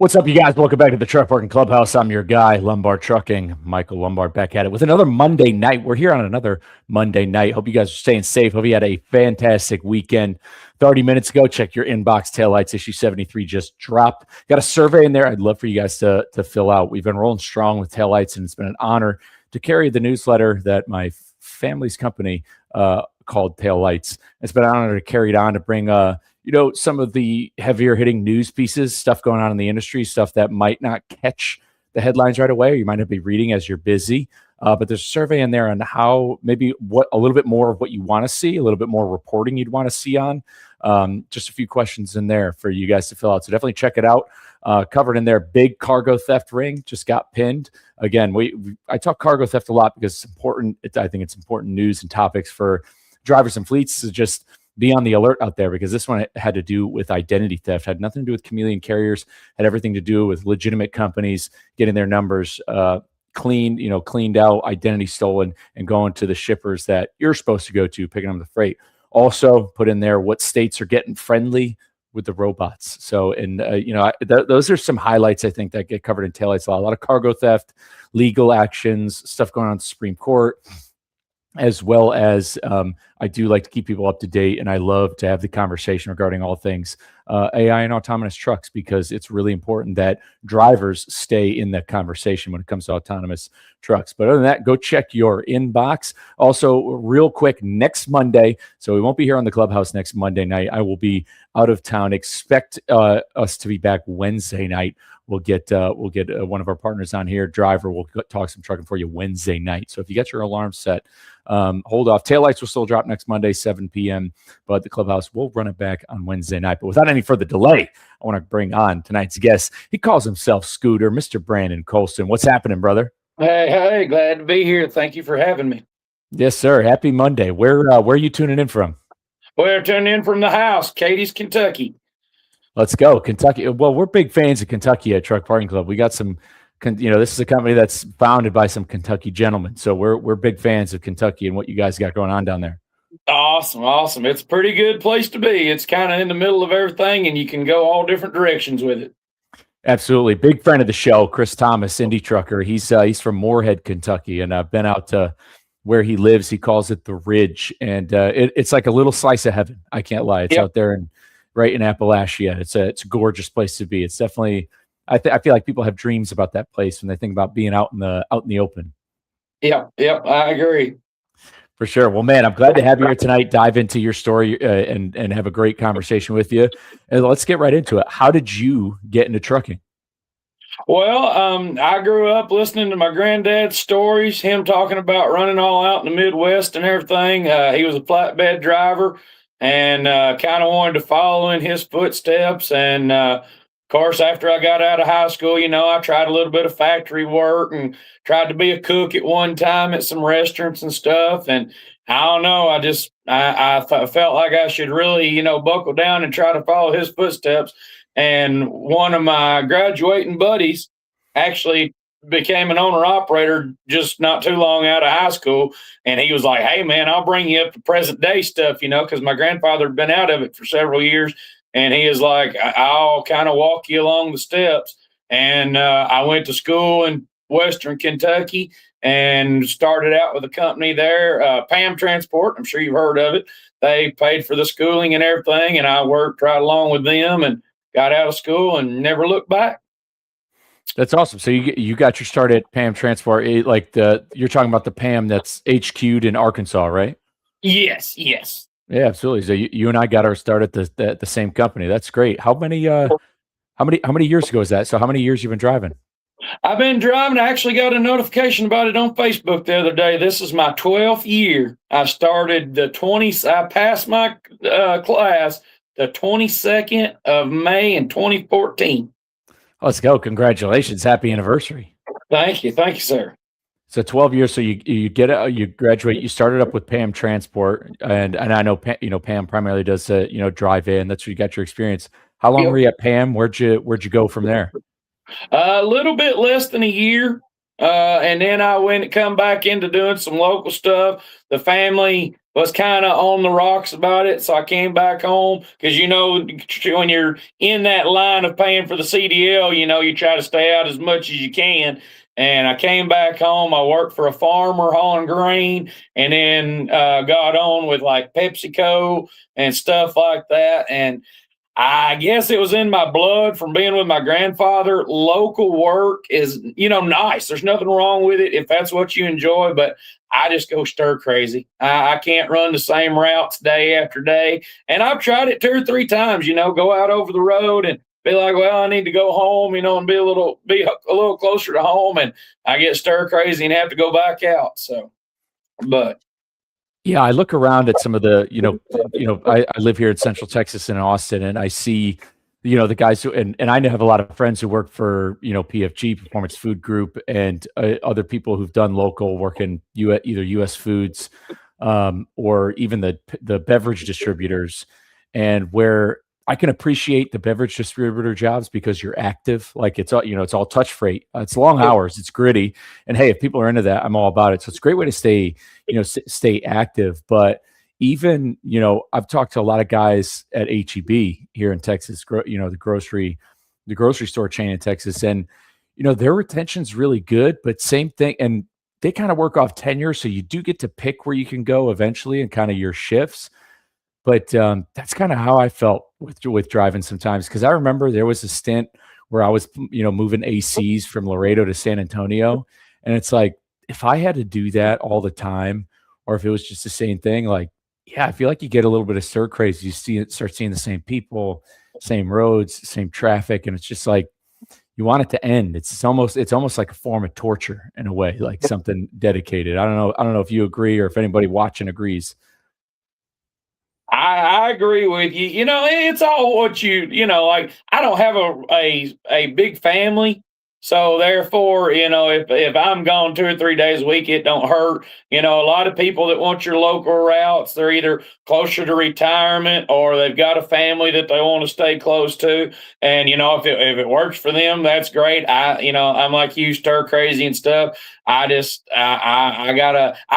What's up, you guys? Welcome back to the Truck Parking Clubhouse. I'm your guy, Lombard Trucking, Michael Lombard, back at it with another Monday night. We're here on another Monday night. Hope you guys are staying safe. Hope you had a fantastic weekend. 30 minutes ago, check your inbox. Taillights issue 73 just dropped. Got a survey in there I'd love for you guys to fill out. We've been rolling strong with taillights, and it's been an honor to carry the newsletter that my family's company called Taillights. It's been an honor to carry it on to bring some of the heavier hitting news pieces, stuff going on in the industry, stuff that might not catch the headlines right away, or you might not be reading as you're busy. But there's a survey in there on how what a little bit more of what you want to see, a little bit more reporting you'd want to see on. Just a few questions in there for you guys to fill out. So definitely check it out. Covered in there, big cargo theft ring just got pinned. Again, I talk cargo theft a lot because it's important. I think it's important news and topics for drivers and fleets to just be on the alert out there, because this one had to do with identity theft, had nothing to do with chameleon carriers, had everything to do with legitimate companies getting their numbers cleaned out, identity stolen, and going to the shippers that you're supposed to go to, picking up the freight. Also put in there what states are getting friendly with the robots. So, those are some highlights I think that get covered in Taillights. A lot of cargo theft, legal actions, stuff going on at the Supreme Court, as well as I do like to keep people up to date, and I love to have the conversation regarding all things AI and autonomous trucks, because it's really important that drivers stay in that conversation when it comes to autonomous trucks. But other than that, go check your inbox. Also, real quick, next Monday, so we won't be here on the Clubhouse next Monday night. I will be out of town. Expect us to be back Wednesday night. We'll get one of our partners on here, Driver. We'll talk some trucking for you Wednesday night. So if you got your alarm set, hold off. Taillights will still drop next Monday, 7 p.m., but the Clubhouse will run it back on Wednesday night. But without any further delay, I want to bring on tonight's guest. He calls himself Scooter, Mr. Brandon Colston. What's happening, brother? Hey, glad to be here. Thank you for having me. Yes, sir. Happy Monday. Where are you tuning in from? We're tuning in from the house, Katie's, Kentucky. Let's go, Kentucky. Well, we're big fans of Kentucky at Truck Parking Club. We got some, this is a company that's founded by some Kentucky gentlemen. So we're big fans of Kentucky and what you guys got going on down there. Awesome. It's a pretty good place to be. It's kind of in the middle of everything, and you can go all different directions with it. Absolutely. Big friend of the show, Chris Thomas, Indie Trucker. He's from Moorhead, Kentucky, and I've been out to where he lives. He calls it the Ridge, and it's like a little slice of heaven. I can't lie. It's out there right in Appalachia. It's a gorgeous place to be. It's definitely, I feel like people have dreams about that place when they think about being out in the open. Yep, I agree. For sure. Well, man, I'm glad to have you here tonight. Dive into your story and have a great conversation with you. And let's get right into it. How did you get into trucking? Well, I grew up listening to my granddad's stories, him talking about running all out in the Midwest and everything. He was a flatbed driver, and kind of wanted to follow in his footsteps. And of course, after I got out of high school, I tried a little bit of factory work and tried to be a cook at one time at some restaurants and stuff. And I don't know, I felt like I should really, buckle down and try to follow his footsteps. And one of my graduating buddies actually became an owner operator just not too long out of high school. And he was like, "Hey man, I'll bring you up to present day stuff, because my grandfather had been out of it for several years." And he is like, "I'll kind of walk you along the steps." And I went to school in Western Kentucky and started out with a company there, Pam Transport. I'm sure you've heard of it. They paid for the schooling and everything, and I worked right along with them and got out of school and never looked back. That's awesome. So you got your start at Pam Transport, you're talking about the Pam that's HQ'd in Arkansas, right? Yes. Yeah, absolutely. So you and I got our start at the same company. That's great. How many years ago is that? So how many years you've been driving? I've been driving. I actually got a notification about it on Facebook the other day. This is my 12th year. I started I passed my class the 22nd of May in 2014. Let's go. Congratulations. Happy anniversary. Thank you, sir. So 12 years. So you graduate, you started up with Pam Transport, and I know Pam primarily does drive in. That's where you got your experience. How long were you at Pam? Where'd you go from there? A little bit less than a year. And then I went and come back into doing some local stuff. The family was kind of on the rocks about it, so I came back home because when you're in that line of paying for the CDL, you try to stay out as much as you can. And I came back home. I worked for a farmer hauling grain, and then got on with like PepsiCo and stuff like that. And I guess it was in my blood from being with my grandfather. Local work is, nice. There's nothing wrong with it if that's what you enjoy, but I just go stir crazy. I can't run the same routes day after day. And I've tried it 2 or 3 times, go out over the road and be like, well, I need to go home, and be a little closer to home. And I get stir crazy and have to go back out. So, but Yeah, I look around at some of the, I live here in Central Texas in Austin, and I see, the guys who, and I have a lot of friends who work for, PFG, Performance Food Group, and other people who've done local work in either U.S. Foods, or even the beverage distributors, and where I can appreciate the beverage distributor jobs because you're active. Like it's all, it's all touch freight. It's long hours. It's gritty. And hey, if people are into that, I'm all about it. So it's a great way to stay, stay active. But even, I've talked to a lot of guys at HEB here in Texas, the grocery store chain in Texas. And, their retention's really good, but same thing. And they kind of work off tenure. So you do get to pick where you can go eventually and kind of your shifts. But that's kind of how I felt with driving sometimes, because I remember there was a stint where I was, moving ACs from Laredo to San Antonio, and it's like if I had to do that all the time, or if it was just the same thing, like yeah, I feel like you get a little bit of stir crazy. Start seeing the same people, same roads, same traffic, and it's just like you want it to end. It's almost like a form of torture in a way, like something dedicated. I don't know if you agree or if anybody watching agrees. I agree with you. It's all what like I don't have a big family. So therefore, if I'm gone 2 or 3 days a week, it don't hurt. A lot of people that want your local routes, they're either closer to retirement or they've got a family that they want to stay close to. And if it works for them, that's great. I'm like you, stir crazy and stuff. I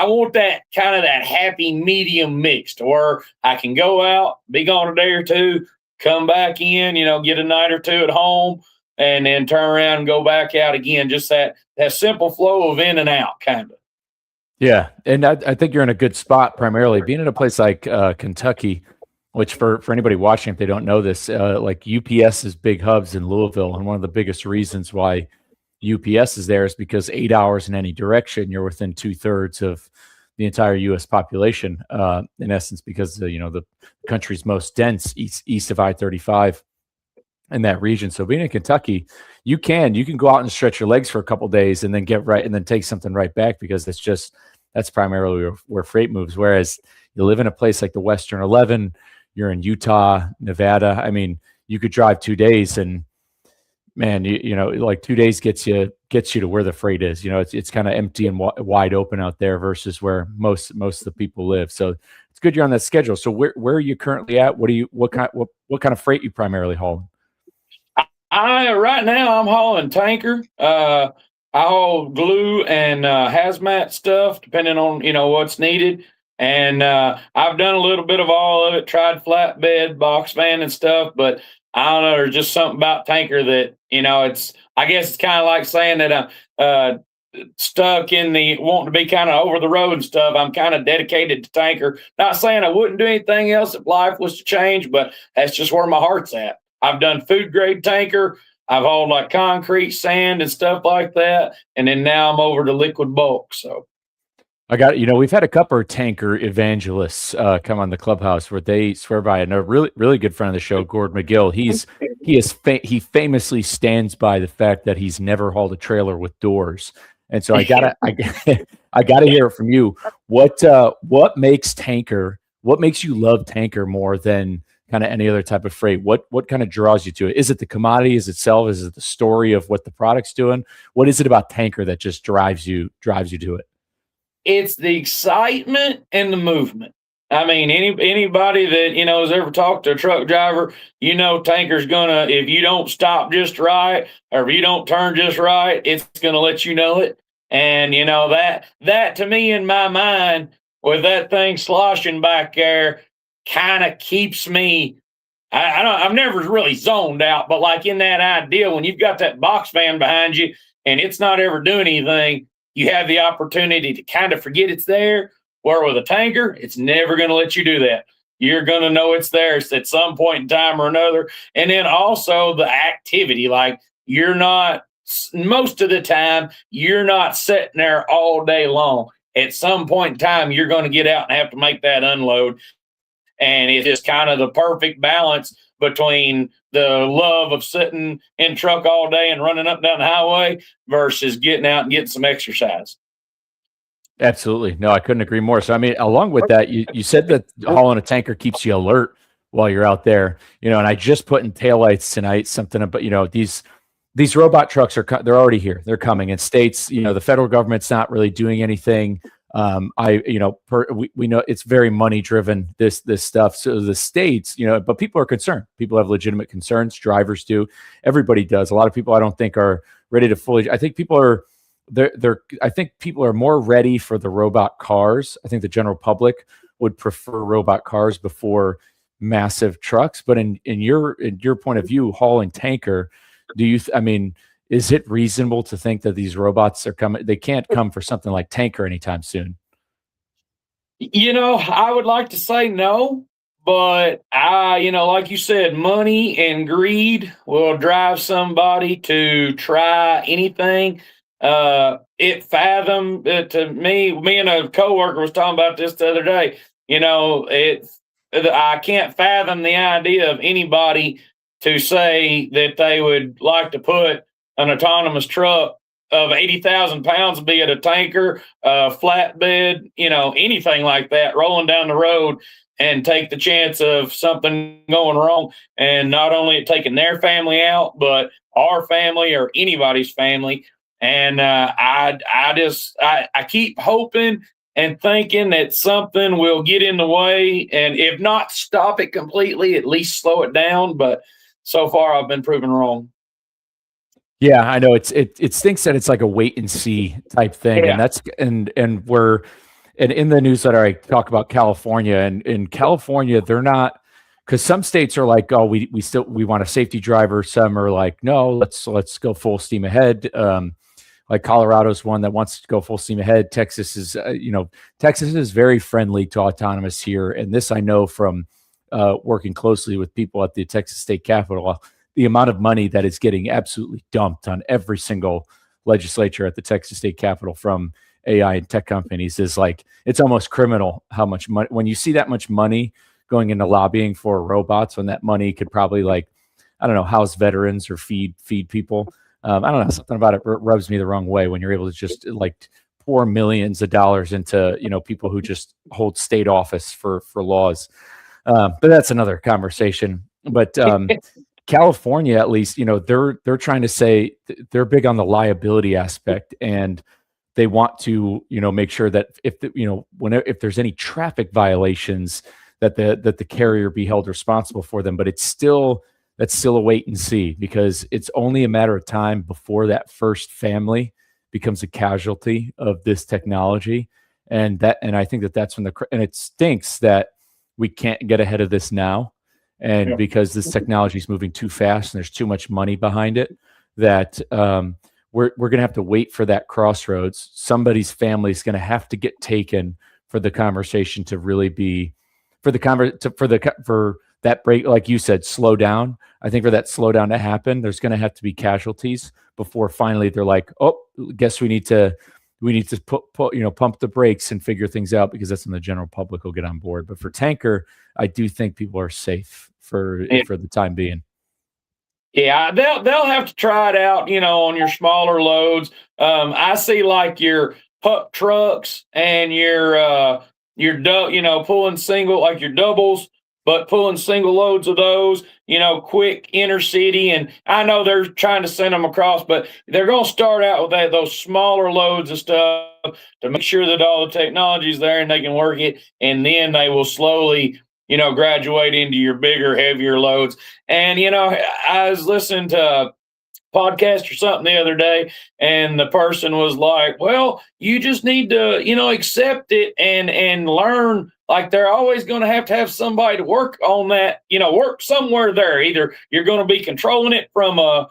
want that kind of that happy medium mix to where I can go out, be gone a day or two, come back in, get a night or two at home, and then turn around and go back out again. Just that simple flow of in and out, kind of. Yeah, and I think you're in a good spot primarily being in a place like Kentucky, which for anybody watching, if they don't know this, like UPS is big hubs in Louisville, and one of the biggest reasons why UPS is there is because 8 hours in any direction, you're within 2/3 of the entire U.S. population, in essence, because the country's most dense east of I-35 in that region. So being in Kentucky, you can go out and stretch your legs for a couple days and then get right and then take something right back, because that's primarily where freight moves. Whereas you live in a place like the Western 11, you're in Utah, Nevada. I mean, you could drive 2 days and man, like 2 days gets you to where the freight is. It's kind of empty and wide open out there versus where most of the people live. So it's good you're on that schedule. So where are you currently at? What kind of freight you primarily hauling? Right now I'm hauling tanker. I haul glue and hazmat stuff, depending on what's needed. And I've done a little bit of all of it. Tried flatbed, box van, and stuff, but I don't know. There's just something about tanker that I guess it's kind of like saying that I'm stuck in the wanting to be kind of over the road and stuff. I'm kind of dedicated to tanker. Not saying I wouldn't do anything else if life was to change, but that's just where my heart's at. I've done food grade tanker. I've hauled like concrete, sand, and stuff like that. And then now I'm over to liquid bulk. So I got, we've had a couple of tanker evangelists come on the Clubhouse where they swear by it. And a really, really good friend of the show, Gord McGill, he famously stands by the fact that he's never hauled a trailer with doors. And so I gotta hear it from you. What makes you love tanker more than kind of any other type of freight? What kind of draws you to it? Is it the commodity? Is it itself? Is it the story of what the product's doing? What is it about tanker that just drives you to it? It's the excitement and the movement. I mean, anybody that has ever talked to a truck driver, tanker's gonna, if you don't stop just right or if you don't turn just right, it's gonna let you know it. And that to me in my mind, with that thing sloshing back there, kind of keeps me. I've never really zoned out, but like in that idea, when you've got that box fan behind you and it's not ever doing anything, you have the opportunity to kind of forget it's there. Where with a tanker, it's never going to let you do that. You're going to know it's there at some point in time or another. And then also the activity, like you're not, most of the time, you're not sitting there all day long. At some point in time, you're going to get out and have to make that unload. And it's just kind of the perfect balance between the love of sitting in truck all day and running up and down the highway versus getting out and getting some exercise. Absolutely. No, I couldn't agree more. So, I mean, along with that, you said that hauling a tanker keeps you alert while you're out there, and I just put in taillights tonight, something about, these robot trucks they're already here. They're coming in states, the federal government's not really doing anything. We know it's very money driven, this stuff. So the states, but people are concerned. People have legitimate concerns. Drivers do. Everybody does. A lot of people I don't think are ready to fully. I think people are. I think people are more ready for the robot cars. I think the general public would prefer robot cars before massive trucks. But in your point of view, hauling tanker, is it reasonable to think that these robots are coming? They can't come for something like tanker anytime soon. I would like to say no, but like you said, money and greed will drive somebody to try anything. It fathomed to me and a coworker was talking about this the other day. I can't fathom the idea of anybody to say that they would like to put an autonomous truck of 80,000 pounds, be it a tanker, flatbed, anything like that, rolling down the road and take the chance of something going wrong. And not only taking their family out, but our family or anybody's family. And I keep hoping and thinking that something will get in the way, and if not stop it completely, at least slow it down. But so far, I've been proven wrong. Yeah, I know it stinks that it's like a wait and see type thing, Yeah. and in the newsletter I talk about California, and in California they're not, because some states are like, oh, we want a safety driver. Some are like, no, let's go full steam ahead. Like Colorado's one that wants to go full steam ahead. Texas is Texas is very friendly to autonomous here, and this I know from working closely with people at the Texas State Capitol. The amount of money that is getting absolutely dumped on every single legislature at the Texas State Capitol from AI and tech companies is like, it's almost criminal how much money, when you see that much money going into lobbying for robots, when that money could probably, like, I don't know, house veterans or feed people. I don't know, something about it rubs me the wrong way when you're able to just like pour millions of dollars into, people who just hold state office for laws. But that's another conversation. But California, at least, they're trying to say they're big on the liability aspect, and they want to, make sure that if there's any traffic violations, that the carrier be held responsible for them. But that's still a wait and see, because it's only a matter of time before that first family becomes a casualty of this technology, and I think that's when and it stinks that we can't get ahead of this now. And because this technology is moving too fast and there's too much money behind it, that we're going to have to wait for that crossroads. Somebody's family is going to have to get taken for the conversation to really be, for that break, like you said, slow down. I think for that slowdown to happen, there's going to have to be casualties before finally they're like, oh, guess we need to pump the brakes and figure things out, because that's when the general public will get on board. But for tanker, I do think people are safe for the time being. Yeah, they'll have to try it out, on your smaller loads. I see like your pup trucks and your pulling single, like your doubles, but pulling single loads of those, quick inner city. And I know they're trying to send them across, but they're going to start out with those smaller loads and stuff to make sure that all the technology's there and they can work it. And then they will slowly, graduate into your bigger, heavier loads. And, I was listening to podcast or something the other day, and the person was like, well, you just need to, accept it and learn. Like they're always going to have somebody to work on that, work somewhere there. Either you're going to be controlling it from a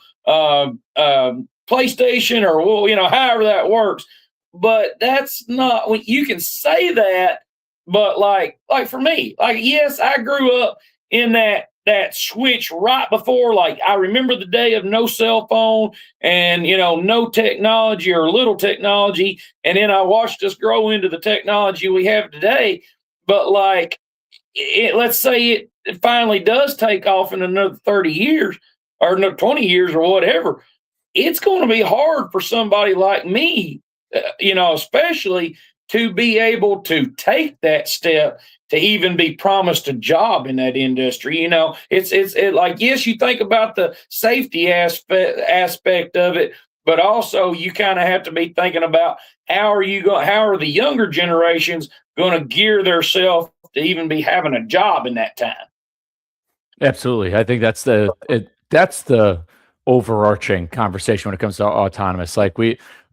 PlayStation or, well, however that works. But that's not when you can say that. But like for me, like, yes, I grew up in that switch right before, like, I remember the day of no cell phone and, no technology or little technology. And then I watched us grow into the technology we have today. But like, let's say it finally does take off in another 30 years or no 20 years or whatever. It's going to be hard for somebody like me, especially to be able to take that step to even be promised a job in that industry. It's like, yes, you think about the safety aspect of it, but also you kind of have to be thinking about how are the younger generations going to gear themselves to even be having a job in that time. Absolutely. I think that's the overarching conversation when it comes to autonomous. Like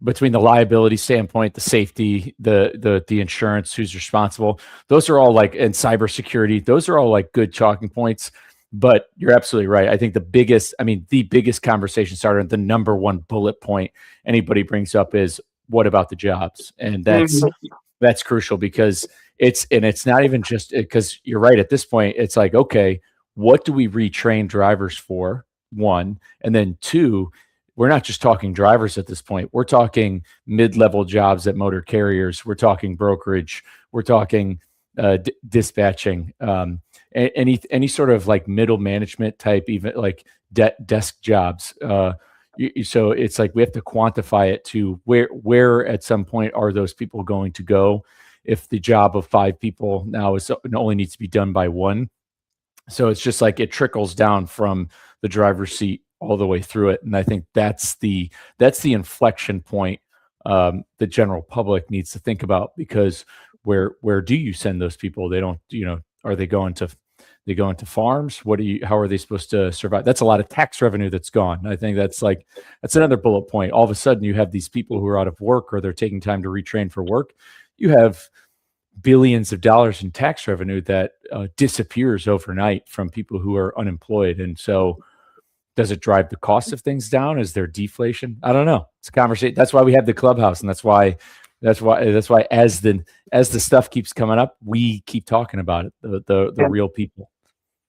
between the liability standpoint, the safety, the insurance, who's responsible, those are all like, and cybersecurity, those are all like good talking points. But you're absolutely right. I think the biggest conversation starter and the number one bullet point anybody brings up is, what about the jobs? And that's crucial because it's not even just because you're right. At this point, it's like, okay, what do we retrain drivers for? One, and then two, we're not just talking drivers at this point. We're talking mid-level jobs at motor carriers. We're talking brokerage. We're talking dispatching, any sort of like middle management type, even like desk jobs. So it's like we have to quantify it to where at some point are those people going to go if the job of 5 people now only needs to be done by 1. So it's just like it trickles down from the driver's seat all the way through it. And I think that's the inflection point the general public needs to think about, because where do you send those people? They don't, are they going to farms? How are they supposed to survive? That's a lot of tax revenue that's gone. I think that's another bullet point. All of a sudden you have these people who are out of work or they're taking time to retrain for work. You have billions of dollars in tax revenue that disappears overnight from people who are unemployed. And so does it drive the cost of things down? Is there deflation? I don't know. It's a conversation. That's why we have the Clubhouse. And that's why as the stuff keeps coming up, we keep talking about it, the real people.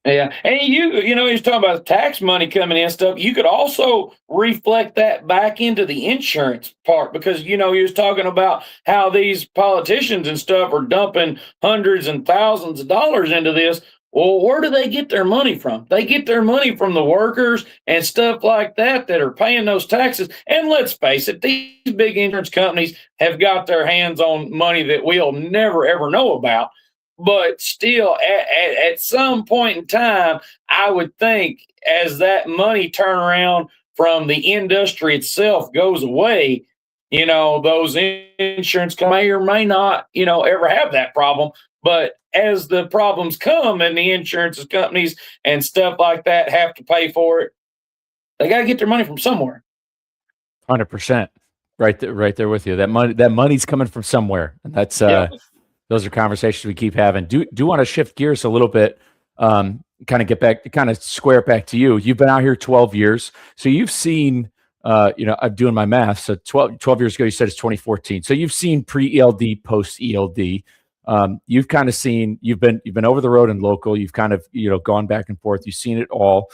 Yeah. And he's talking about tax money coming in and stuff. You could also reflect that back into the insurance part, because, he was talking about how these politicians and stuff are dumping hundreds and thousands of dollars into this. Well, where do they get their money from? They get their money from the workers and stuff like that are paying those taxes. And let's face it, these big insurance companies have got their hands on money that we'll never, ever know about. But still, at some point in time, I would think as that money turnaround from the industry itself goes away, those insurance may or may not, ever have that problem. But as the problems come and the insurance companies and stuff like that have to pay for it, they got to get their money from somewhere. 100%. Right there with you. That money's coming from somewhere. And that's, those are conversations we keep having. Do want to shift gears a little bit, kind of square it back to you. You've been out here 12 years. So you've seen, I'm doing my math. So 12 years ago, you said it's 2014. So you've seen pre-ELD, post-ELD. You've kind of seen, you've been over the road and local. You've kind of, gone back and forth. You've seen it all.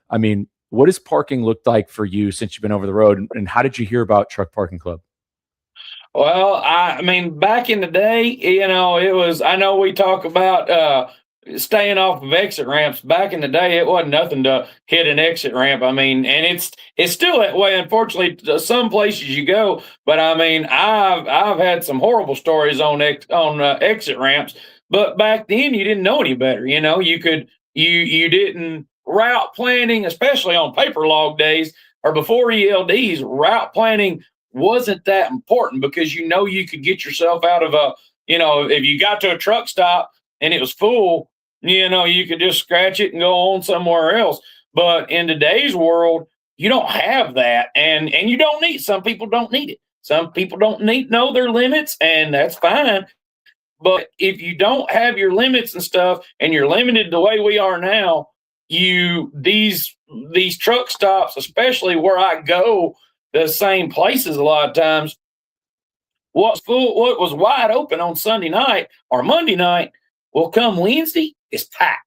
I mean, what does parking look like for you since you've been over the road? And how did you hear about Truck Parking Club? Well, I mean, back in the day, it was, I know we talk about staying off of exit ramps. Back in the day, it wasn't nothing to hit an exit ramp. I mean, and it's still that way, unfortunately, some places you go. But I mean, I've had some horrible stories on exit ramps. But back then, you didn't know any better. You didn't route planning, especially on paper log days or before ELDs. Route planning wasn't that important because you could get yourself out of if you got to a truck stop and it was full, you could just scratch it and go on somewhere else. But in today's world, you don't have that, and you don't need. Some people don't need it. Some people don't know their limits, and that's fine. But if you don't have your limits and stuff, and you're limited the way we are now, these truck stops, especially where I go, the same places a lot of times. What was wide open on Sunday night or Monday night will come Wednesday is packed.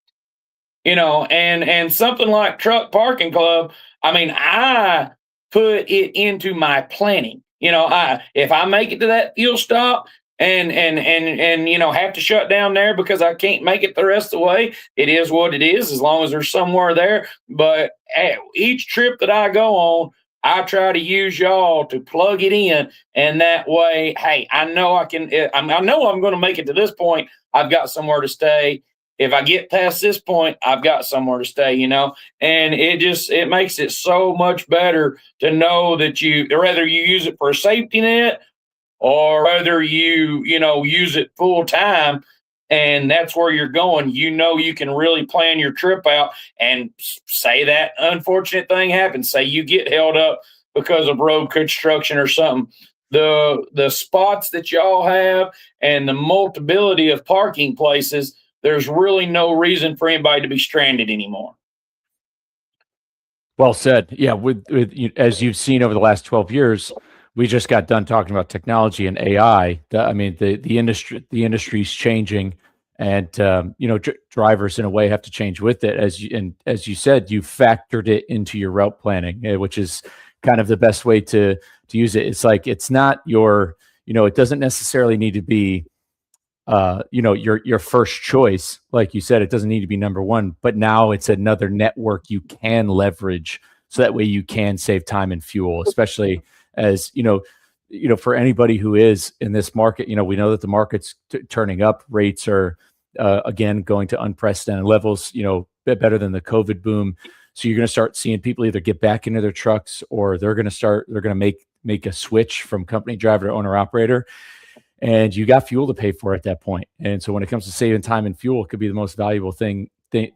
And something like Truck Parking Club, I mean, I put it into my planning. If I make it to that fuel stop and have to shut down there because I can't make it the rest of the way, it is what it is, as long as there's somewhere there. But each trip that I go on, I try to use y'all to plug it in, and that way, hey, I know I know I'm going to make it to this point. I've got somewhere to stay. If I get past this point, I've got somewhere to stay, and it makes it so much better to know that whether you use it for a safety net or whether you use it full time, and that's where you're going, you can really plan your trip out. And say that unfortunate thing happens, say you get held up because of road construction or something. The spots that y'all have and the multiplicity of parking places, there's really no reason for anybody to be stranded anymore. Well said. Yeah, with as you've seen over the last 12 years, we just got done talking about technology and AI. The industry's changing, and drivers in a way have to change with it. As you said, you factored it into your route planning, which is kind of the best way to use it. It's like it's not your, it doesn't necessarily need to be your first choice. Like you said, it doesn't need to be number one, but now it's another network you can leverage, so that way you can save time and fuel, especially as for anybody who is in this market. We know that the market's turning up. Rates are again going to unprecedented levels, better than the COVID boom. So you're going to start seeing people either get back into their trucks, or they're going to make a switch from company driver to owner operator. And you got fuel to pay for at that point. And so when it comes to saving time and fuel, it could be the most valuable thing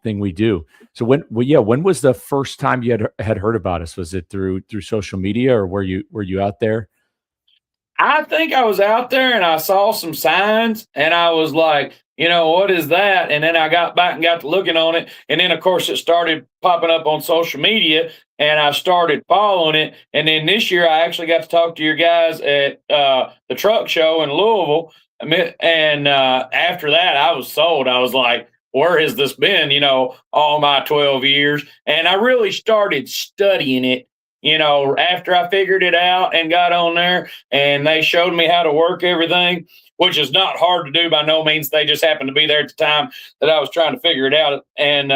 we do. So when was the first time you had heard about us? Was it through social media, or were you out there? I think I was out there and I saw some signs and I was like, what is that? And then I got back and got to looking on it. And then, of course, it started popping up on social media and I started following it. And then this year I actually got to talk to your guys at the truck show in Louisville. And after that, I was sold. I was like, where has this been, all my 12 years? And I really started studying it, after I figured it out and got on there, and they showed me how to work everything, which is not hard to do by no means. They just happened to be there at the time that I was trying to figure it out. And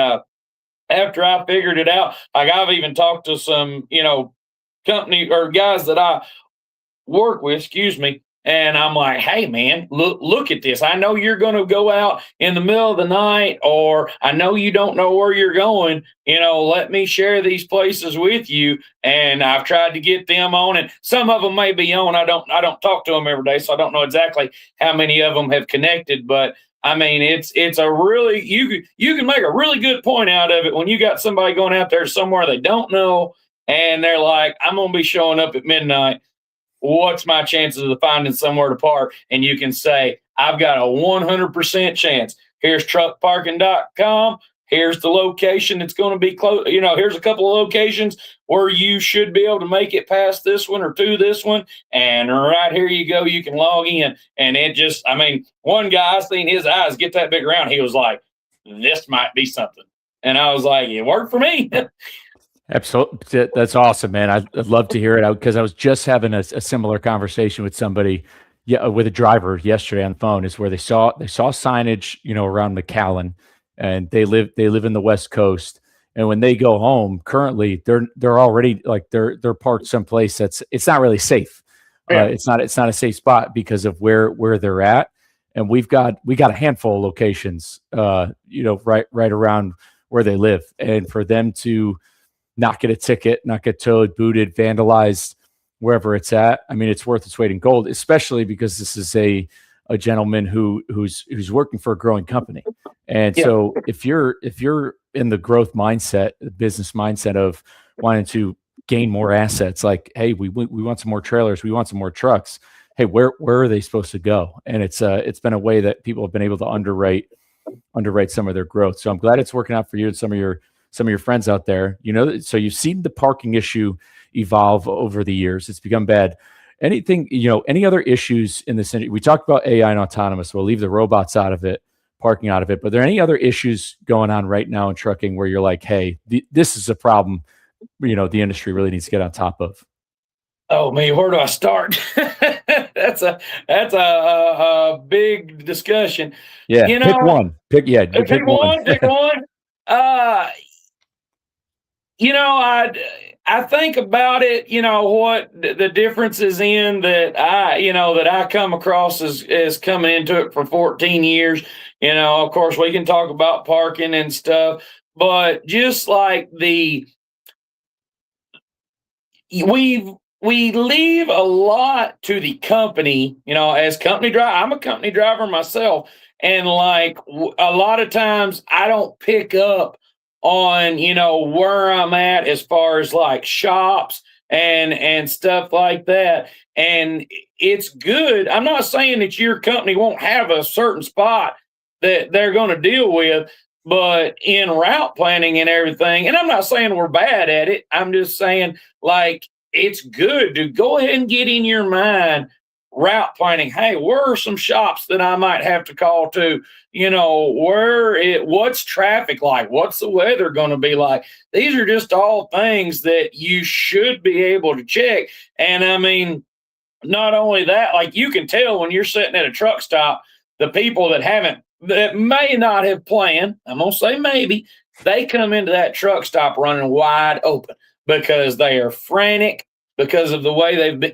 after I figured it out, like I've even talked to some, company or guys that I work with, and I'm like, hey, man, look at this. I know you're going to go out in the middle of the night, or I know you don't know where you're going. Let me share these places with you. And I've tried to get them on, and some of them may be on. I don't talk to them every day, so I don't know exactly how many of them have connected. But I mean, it's a really, you can make a really good point out of it when you got somebody going out there somewhere they don't know, and they're like, I'm going to be showing up at midnight. What's my chances of finding somewhere to park? And you can say, I've got a 100% chance. Here's truckparking.com. Here's the location that's going to be close. Here's a couple of locations where you should be able to make it past this one or to this one. And right here you go. You can log in. And it just, one guy, I seen his eyes get that big around. He was like, this might be something. And I was like, it worked for me. Absolutely. That's awesome, man. I'd love to hear it out, because I was just having a similar conversation with somebody, with a driver yesterday on the phone, is where they saw signage, around McAllen, and they live in the West Coast. And when they go home, currently they're already like they're parked someplace it's not really safe. Yeah. It's not a safe spot because of where they're at. And we got a handful of locations, right around where they live, and for them to not get a ticket, not get towed, booted, vandalized, wherever it's at, it's worth its weight in gold, especially because this is a gentleman who's working for a growing company. And yeah. So if you're in the growth mindset, the business mindset of wanting to gain more assets. Like, hey, we want some more trailers, we want some more trucks. Hey, where are they supposed to go? And it's been a way that people have been able to underwrite some of their growth. So I'm glad it's working out for you and some of your friends out there. So you've seen the parking issue evolve over the years. It's become bad. Anything, any other issues in this industry? We talked about AI and autonomous. We'll leave the robots out of it, parking out of it. But are there any other issues going on right now in trucking where you're like, hey, this is a problem, the industry really needs to get on top of? Oh man, where do I start? That's a big discussion. Yeah, You pick know, one. Pick pick one. one, pick one. Uh, I think about it. What the difference is in that I come across as coming into it for 14 years. Of course, we can talk about parking and stuff, but just like we leave a lot to the company, as company driver. I'm a company driver myself. And like a lot of times I don't pick up on, where I'm at as far as like shops and stuff like that. And it's good. I'm not saying that your company won't have a certain spot that they're going to deal with, but in route planning and everything, and I'm not saying we're bad at it. I'm just saying like it's good to go ahead and get in your mind route planning. Hey, where are some shops that I might have to call to? What's traffic like? What's the weather going to be like? These are just all things that you should be able to check. And I mean, not only that, like you can tell when you're sitting at a truck stop, the people that may not have planned, I'm going to say maybe, they come into that truck stop running wide open because they are frantic because of the way they've been,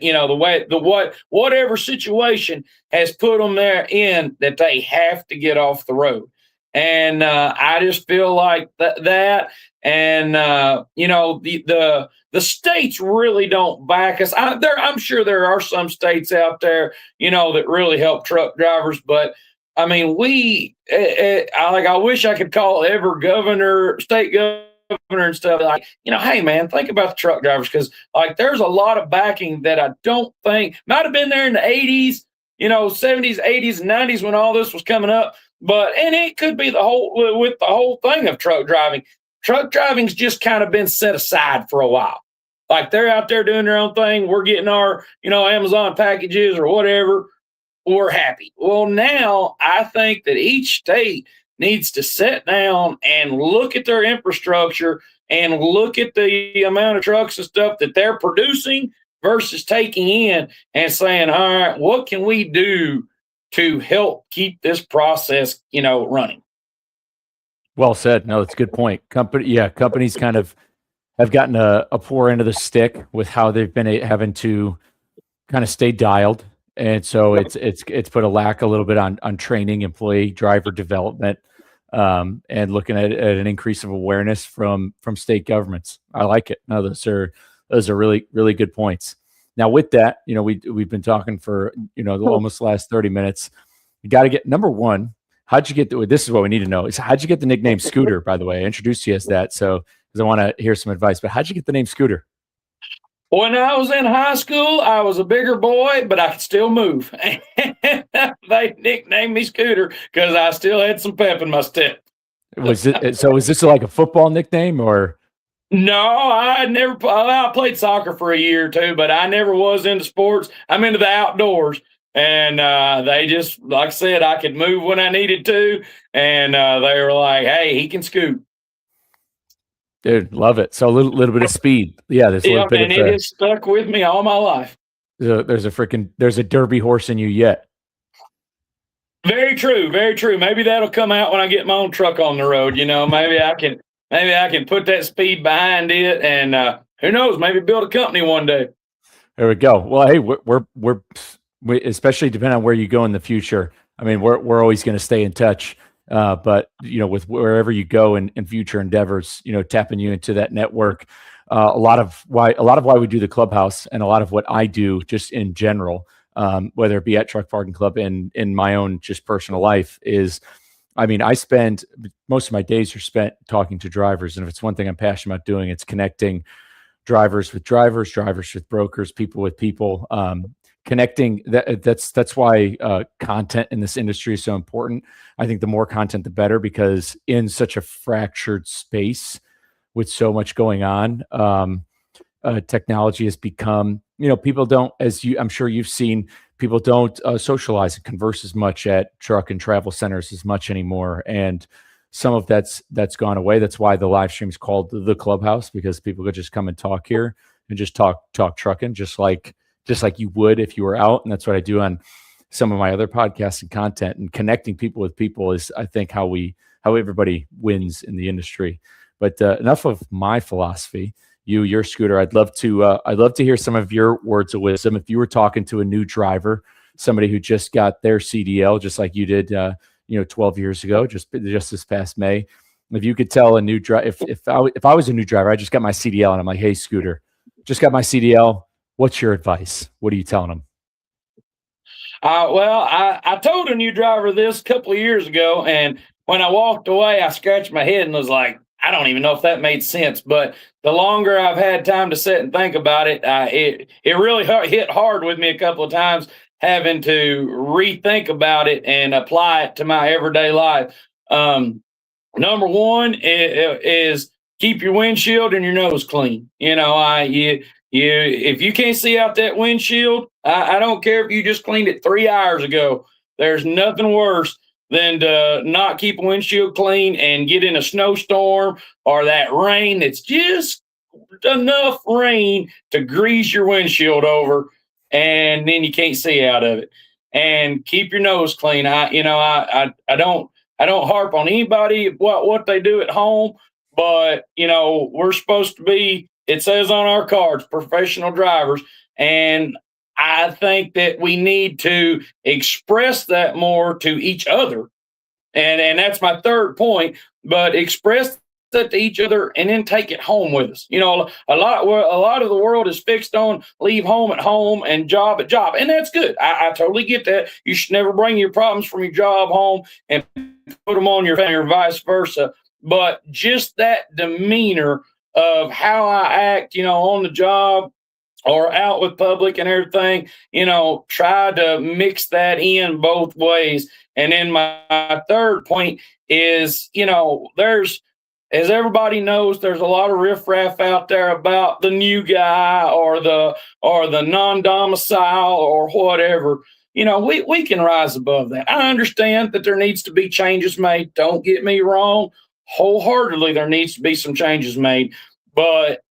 whatever situation has put them there in that they have to get off the road. And I just feel like that. And the states really don't back us. I'm sure there are some states out there, that really help truck drivers, but I mean, I wish I could call every state governor and stuff like, hey man, think about the truck drivers, because like there's a lot of backing that I don't think might have been there in the 80s, 70s, 80s, and 90s when all this was coming up. And it could be the whole thing of truck driving. Truck driving's just kind of been set aside for a while. Like they're out there doing their own thing. We're getting our, Amazon packages or whatever. We're happy. Well, now I think that each state needs to sit down and look at their infrastructure and look at the amount of trucks and stuff that they're producing versus taking in and saying, all right, what can we do to help keep this process, running? Well said. No, that's a good point. Companies kind of have gotten a poor end of the stick with how they've been having to kind of stay dialed. And so it's put a little bit on training, employee driver development, and looking at an increase of awareness from state governments. I like it. No, those are really, really good points. Now with that, we've been talking for, almost the last 30 minutes. You got to get number one. How'd you get this is what we need to know is how'd you get the nickname Scooter, by the way? I introduced you as that. So, because I want to hear some advice, but how'd you get the name Scooter? When I was in high school, I was a bigger boy, but I could still move. They nicknamed me Scooter because I still had some pep in my step. Is this like a football nickname or? No, I played soccer for a year or two, but I never was into sports. I'm into the outdoors. And they just, like I said, I could move when I needed to. And they were like, hey, he can scoot. Dude, love it. So a little bit of speed. Yeah, there's a little bit and it has stuck with me all my life. There's a Derby horse in you yet. Very true, very true. Maybe that'll come out when I get my own truck on the road. Maybe I can put that speed behind it, and who knows? Maybe build a company one day. There we go. Well, hey, we're especially depending on where you go in the future. I mean, we're always going to stay in touch. But with wherever you go in future endeavors, tapping you into that network, a lot of why we do the Clubhouse and a lot of what I do just in general, whether it be at Truck Parking Club and in my own just personal life is, I mean, I spend most of my days are spent talking to drivers. And if it's one thing I'm passionate about doing, it's connecting drivers with drivers, drivers with brokers, people with people. Connecting that's why content in this industry is so important. I think the more content, the better, because in such a fractured space with so much going on, technology has become, people don't, I'm sure you've seen, people don't socialize and converse as much at truck and travel centers as much anymore. And some of that's gone away. That's why the live stream is called the Clubhouse, because people could just come and talk here and just talk trucking, just like you would if you were out. And that's what I do on some of my other podcasts and content. And connecting people with people is, I think, how everybody wins in the industry. But enough of my philosophy. Your Scooter, I'd love to hear some of your words of wisdom. If you were talking to a new driver, somebody who just got their CDL, just like you did, 12 years ago, just this past May, if you could tell a new driver, if I was a new driver, I just got my CDL, and I'm like, hey, Scooter, just got my CDL. What's your advice? What are you telling them? Well, I told a new driver this a couple of years ago, and when I walked away, I scratched my head and was like, I don't even know if that made sense. But the longer I've had time to sit and think about it, it really hit hard with me a couple of times, having to rethink about it and apply it to my everyday life. Number one is keep your windshield and your nose clean. If you can't see out that windshield, I don't care if you just cleaned it 3 hours ago. There's nothing worse than to not keep a windshield clean and get in a snowstorm or that rain that's just enough rain to grease your windshield over, and then you can't see out of it. And keep your nose clean. I don't harp on anybody what they do at home, but we're supposed to be, it says on our cards, professional drivers. And I think that we need to express that more to each other. And that's my third point, but express that to each other and then take it home with us. A lot of the world is fixed on leave home at home and job at job. And that's good. I totally get that. You should never bring your problems from your job home and put them on your family or vice versa. But just that demeanor of how I act, on the job or out with public and everything, try to mix that in both ways. And then my third point is, as everybody knows, there's a lot of riffraff out there about the new guy or the non-domicile or whatever. We can rise above that. I understand that there needs to be changes made. Don't get me wrong. Wholeheartedly, there needs to be some changes made. But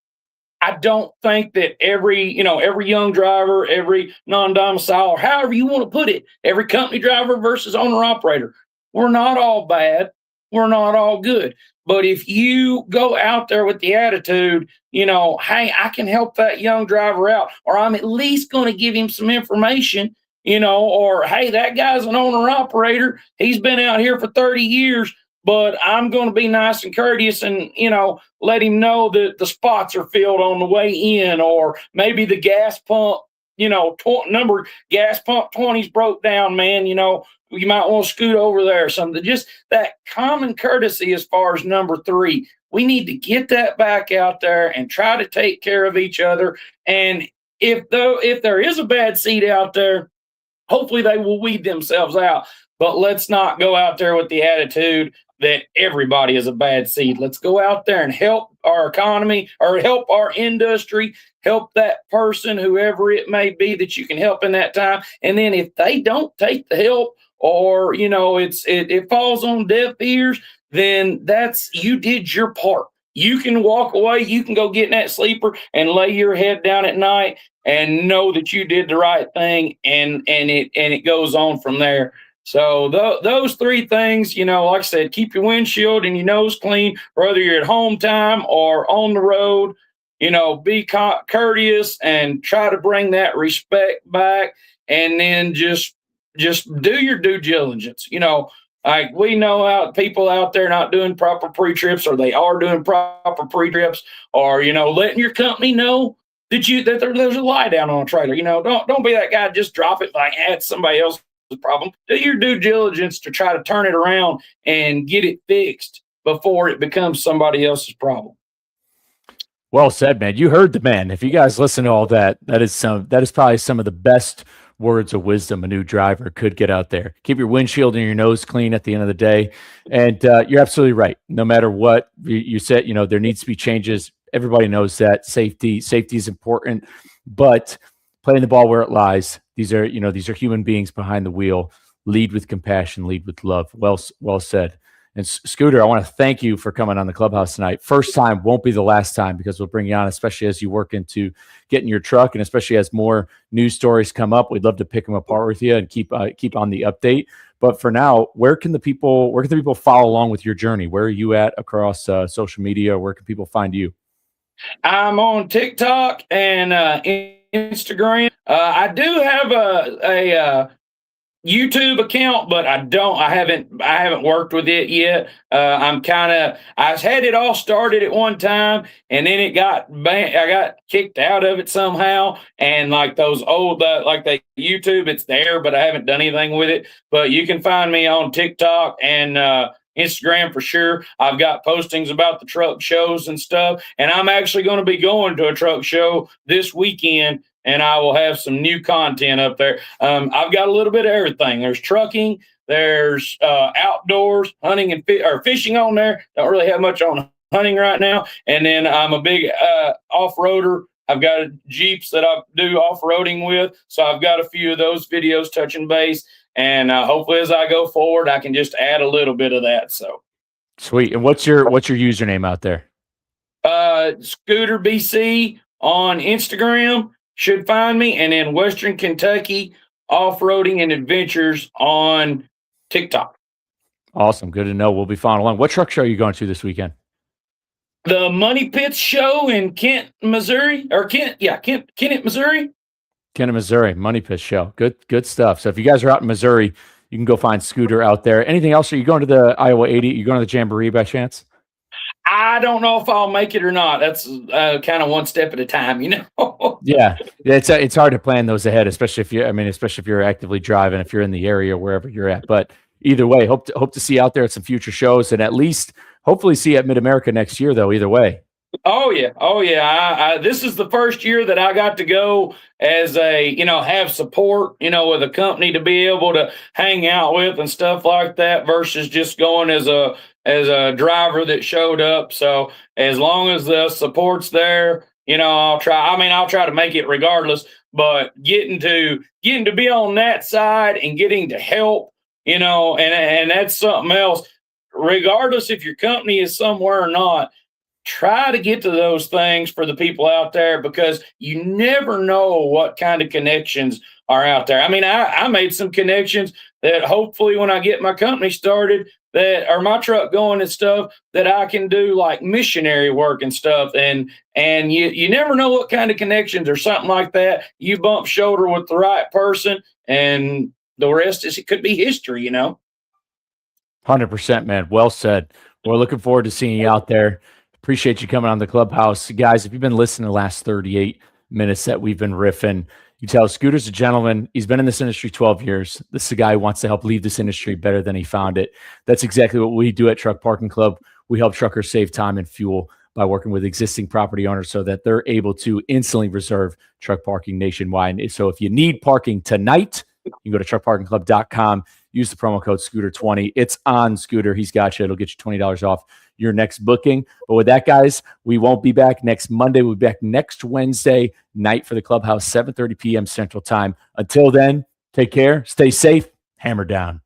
I don't think that every young driver, every non-domicile, or however you want to put it, every company driver versus owner-operator, we're not all bad. We're not all good. But if you go out there with the attitude, hey, I can help that young driver out, or I'm at least going to give him some information, or hey, that guy's an owner-operator. He's been out here for 30 years. But I'm going to be nice and courteous and, let him know that the spots are filled on the way in, or maybe the gas pump, gas pump 20's broke down, man. You might want to scoot over there or something. Just that common courtesy as far as number three. We need to get that back out there and try to take care of each other. And if there is a bad seed out there, hopefully they will weed themselves out. But let's not go out there with the attitude that everybody is a bad seed. Let's go out there and help our economy or help our industry, help that person, whoever it may be that you can help in that time. And then if they don't take the help, or it falls on deaf ears, then you did your part. You can walk away. You can go get in that sleeper and lay your head down at night and know that you did the right thing, and it goes on from there. So those three things, like I said, keep your windshield and your nose clean, whether you're at home time or on the road. Be courteous and try to bring that respect back, and then just do your due diligence. Like we know people out there not doing proper pre-trips, or they are doing proper pre-trips, or letting your company know that there's a lie down on a trailer. Don't be that guy. Just drop it like it's somebody else's problem. Do your due diligence to try to turn it around and get it fixed before it becomes somebody else's problem. Well said, man. You heard the man. If you guys listen to all that, that is probably some of the best words of wisdom a new driver could get out there. Keep your windshield and your nose clean at the end of the day. And you're absolutely right. No matter what you said, there needs to be changes. Everybody knows that safety is important, but playing the ball where it lies. These are human beings behind the wheel. Lead with compassion, lead with love. Well said. And Scooter, I want to thank you for coming on the Clubhouse tonight. First time won't be the last time, because we'll bring you on, especially as you work into getting your truck, and especially as more news stories come up. We'd love to pick them apart with you and keep on the update. But for now, where can the people follow along with your journey? Where are you at across social media? Where can people find you? I'm on TikTok and Instagram. I do have a YouTube account, but I haven't worked with it yet. I had it all started at one time, and then I got kicked out of it somehow. And like those old, like the YouTube, it's there, but I haven't done anything with it. But you can find me on TikTok and Instagram for sure. I've got postings about the truck shows and stuff, and I'm actually going to be going to a truck show this weekend, and I will have some new content up there. I've got a little bit of everything. There's trucking, there's outdoors, hunting and fishing on there. Don't really have much on hunting right now. And then I'm a big off-roader. I've got Jeeps that I do off-roading with, so I've got a few of those videos touching base. And hopefully, as I go forward, I can just add a little bit of that. So sweet. And what's your username out there? Scooter BC on Instagram should find me, and then Western Kentucky Off-Roading and Adventures on TikTok. Awesome. Good to know. We'll be following along. What truck show are you going to this weekend? The Money Pits show in Kent, Missouri. Kennett, Missouri. Kennett, Missouri, Money Pit show. Good stuff. So if you guys are out in Missouri, you can go find Scooter out there. Anything else? Are you going to the Iowa 80? Are you going to the Jamboree by chance? I don't know if I'll make it or not. That's kind of one step at a time, Yeah, it's hard to plan those ahead, especially if you're actively driving, if you're in the area, wherever you're at. But either way, hope to see you out there at some future shows, and at least hopefully see you at Mid America next year, though. Either way. Oh yeah. This is the first year that I got to go as have support, with a company to be able to hang out with and stuff like that, versus just going as a driver that showed up. So as long as the support's there, I'll try. I'll try to make it regardless. But getting to be on that side and getting to help, and that's something else. Regardless if your company is somewhere or not, try to get to those things for the people out there, because you never know what kind of connections are out there. I made some connections that hopefully when I get my company started, that are my truck going and stuff, that I can do like missionary work and stuff. And you never know what kind of connections or something like that. You bump shoulder with the right person, and the rest it could be history, 100%, man. Well said. We're looking forward to seeing you out there. Appreciate you coming on the Clubhouse. Guys, if you've been listening to the last 38 minutes that we've been riffing, you tell Scooter's a gentleman. He's been in this industry 12 years. This is a guy who wants to help leave this industry better than he found it. That's exactly what we do at Truck Parking Club. We help truckers save time and fuel by working with existing property owners so that they're able to instantly reserve truck parking nationwide. So if you need parking tonight, you can go to truckparkingclub.com. Use the promo code Scooter20. It's on Scooter. He's got you. It'll get you $20 off your next booking. But with that, guys, we won't be back next Monday. We'll be back next Wednesday night for the Clubhouse, 7:30 p.m. Central Time. Until then, take care, stay safe, hammer down.